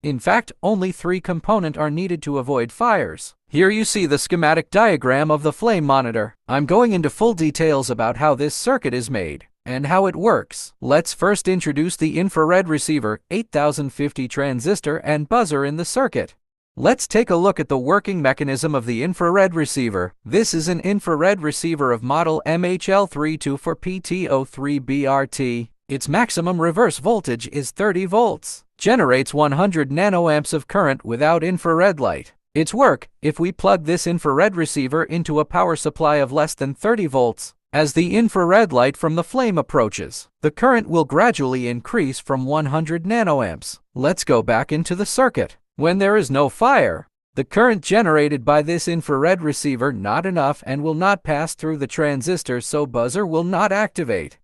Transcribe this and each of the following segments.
In fact, only 3 components are needed to avoid fires. Here you see the schematic diagram of the flame monitor. I'm going into full details about how this circuit is made and how it works. Let's first introduce the infrared receiver, 8050 transistor and buzzer in the circuit. Let's take a look at the working mechanism of the infrared receiver. This is an infrared receiver of model MHL34PT03BRT. Its maximum reverse voltage is 30 volts. Generates 100 nanoamps of current without infrared light. Its work, if we plug this infrared receiver into a power supply of less than 30 volts, as the infrared light from the flame approaches, the current will gradually increase from 100 nanoamps. Let's go back into the circuit. When there is no fire, the current generated by this infrared receiver not enough and will not pass through the transistor, so buzzer will not activate.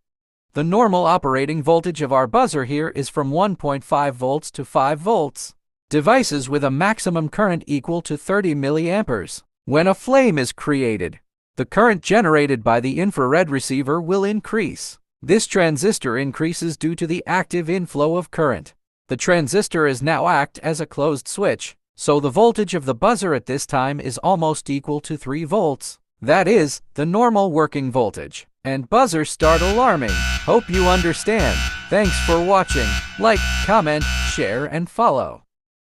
The normal operating voltage of our buzzer here is from 1.5 volts to 5 volts. Devices with a maximum current equal to 30 milliamperes. When a flame is created, the current generated by the infrared receiver will increase. This transistor increases due to the active inflow of current. The transistor is now act as a closed switch, so the voltage of the buzzer at this time is almost equal to 3 volts. That is, the normal working voltage. And buzzer start alarming. Hope you understand. Thanks for watching. Like, comment, share, and follow.